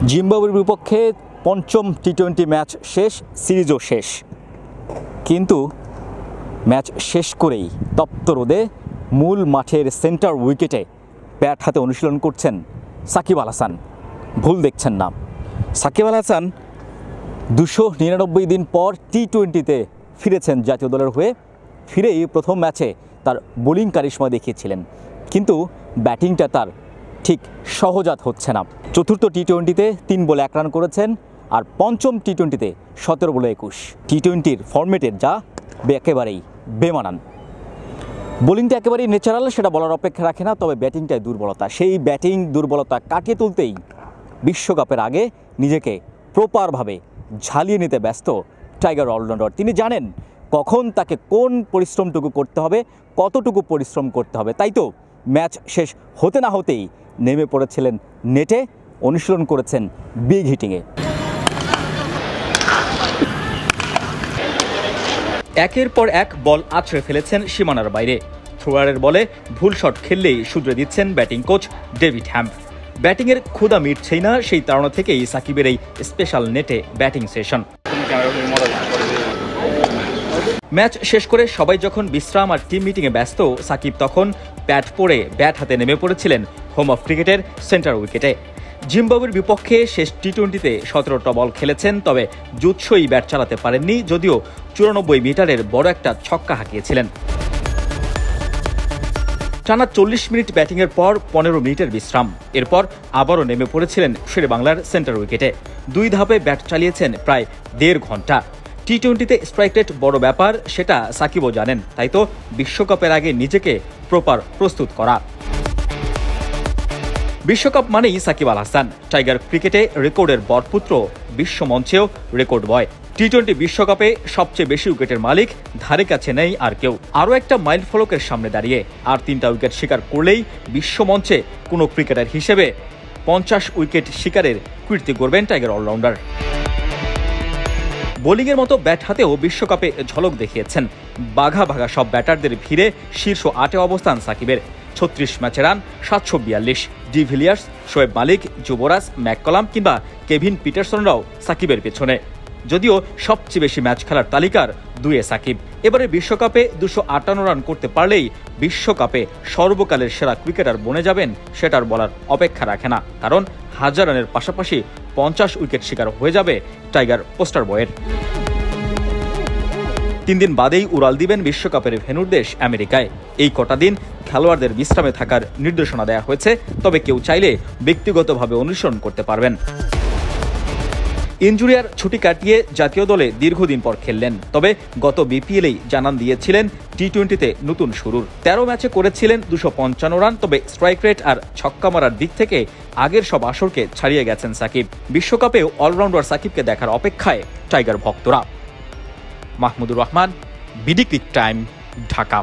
জিম্বাবুয়ের বিপক্ষে পঞ্চম টি-20 ম্যাচ শেষ, সিরিজও শেষ। কিন্তু ম্যাচ শেষ করেই তপ্ত রোদে মূল মাঠের সেন্টার উইকেটে ব্যাট হাতে অনুশীলন করছেন সাকিব আল হাসান। ভুল দেখছেন না, সাকিব আল হাসান 299 দিন পর টি-20তে ফিরেছেন জাতীয় দলের হয়ে। ফিরেই প্রথম ম্যাচে তার বোলিং কারিশমা দেখিয়েছিলেন, কিন্তু ব্যাটিংটা তার ঠিক সহজাত হচ্ছে না। চতুর্থ টি-20তে 3 বলে 1 রান করেছেন, আর পঞ্চম টি-20তে 17 বলে 21। টি-20র ফরম্যাটের যা একেবারেই বেমানান। বোলিংটা একেবারেই ন্যাচারাল, সেটা বলার অপেক্ষা রাখে না, তবে ব্যাটিংটাই দুর্বলতা। সেই ব্যাটিং দুর্বলতা কাটিয়ে তুলতেই বিশ্বকাপের আগে নিজেকে প্রপারভাবে ঝালিয়ে নিতে ব্যস্ত টাইগার অলরাউন্ডার। তিনি জানেন কখন তাকে কোন পরিশ্রমটুকু করতে হবে, কতটুকু পরিশ্রম করতে হবে। তাই তো ম্যাচ শেষ হতে না হতেই নেমে পড়েছিলেন নেটে, অনুশীলন করেছেন বিগ হিটিংয়ে। একের পর এক বল আছড়ে ফেলেছেন সীমানার বাইরে। থ্রোয়ারের বলে ভুল শট খেললেই শুধরে দিচ্ছেন ব্যাটিং কোচ ডেভিড হ্যাম্প। ব্যাটিংয়ের ক্ষুধা মিটছেই না, সেই তাড়না থেকেই সাকিবের এই স্পেশাল নেটে ব্যাটিং সেশন। ম্যাচ শেষ করে সবাই যখন বিশ্রাম আর টিম মিটিংয়ে ব্যস্ত, সাকিব তখন প্যাড পরে ব্যাট হাতে নেমে পড়েছিলেন হোম অফ ক্রিকেটের সেন্টার উইকেটে। জিম্বাবুয়ের বিপক্ষে শেষ টি-20তে 17টা বল খেলেছেন, তবে জুৎসই ব্যাট চালাতে পারেননি, যদিও 94 মিটারের বড় একটা ছক্কা হাঁকিয়েছিলেন। টানা 40 মিনিট ব্যাটিংয়ের পর 15 মিনিটের বিশ্রাম। এরপর আবারও নেমে পড়েছিলেন শেরে বাংলার সেন্টার উইকেটে। 2 ধাপে ব্যাট চালিয়েছেন প্রায় 1.5 ঘন্টা। টি-20তে স্ট্রাইক রেট বড় ব্যাপার, সেটা সাকিবও জানেন। তাই তো বিশ্বকাপের আগে নিজেকে প্রপার প্রস্তুত করা। বিশ্বকাপ মানেই সাকিব আল হাসান। টাইগার ক্রিকেটে রেকর্ডের বরপুত্র, বিশ্ব মঞ্চেও রেকর্ড বয়। টি-20 বিশ্বকাপে সবচেয়ে বেশি উইকেটের মালিক, ধারে কাছে নেই আর কেউ। আরও একটা মাইল ফলকের সামনে দাঁড়িয়ে, আর 3টা উইকেট শিকার করলেই বিশ্ব মঞ্চে কোনো ক্রিকেটার হিসেবে 50 উইকেট শিকারের কীর্তি গড়বেন টাইগার অলরাউন্ডার। বোলিংয়ের মতো ব্যাট হাতেও বিশ্বকাপে ঝলক দেখিয়েছেন। বাঘা বাঘা সব ব্যাটারদের ভিড়ে শীর্ষ 8-এ অবস্থান সাকিবের। 36 ম্যাচে রান 742। ডিভিলিয়ার্স, শোয়েব মালিক, যুবরাজ, ম্যাককালাম কিংবা কেভিন পিটারসনরাও সাকিবের পেছনে। যদিও সবচেয়ে বেশি ম্যাচ খেলার তালিকার 2-এ সাকিব। এবারে বিশ্বকাপে 258 রান করতে পারলেই বিশ্বকাপে সর্বকালের সেরা ক্রিকেটার বনে যাবেন, সেটার বলার অপেক্ষা রাখে না। কারণ 1000 রানের পাশাপাশি 50 উইকেট শিকার হয়ে যাবে টাইগার পোস্টার বয়ের। 3 দিন বাদেই উড়াল দিবেন বিশ্বকাপের ভেন্যুর দেশ আমেরিকায়। এই কটা দিন খেলোয়াড়দের বিশ্রামে থাকার নির্দেশনা দেওয়া হয়েছে, তবে কেউ চাইলে ব্যক্তিগতভাবে অনুসরণ করতে পারবেন। ইনজুরিয়ার ছুটি কাটিয়ে জাতীয় দলে দীর্ঘদিন পর খেললেন, তবে গত বিপিএলেই জানান দিয়েছিলেন টি-20তে নতুন শুরুর। 13 ম্যাচে করেছিলেন 255 রান, তবে স্ট্রাইক রেট আর ছক্কা মারার দিক থেকে আগের সব আসরকে ছাড়িয়ে গেছেন সাকিব। বিশ্বকাপেও অলরাউন্ডার সাকিবকে দেখার অপেক্ষায় টাইগার ভক্তরা। Mahmudur Rahman, BD cric time, Dhaka.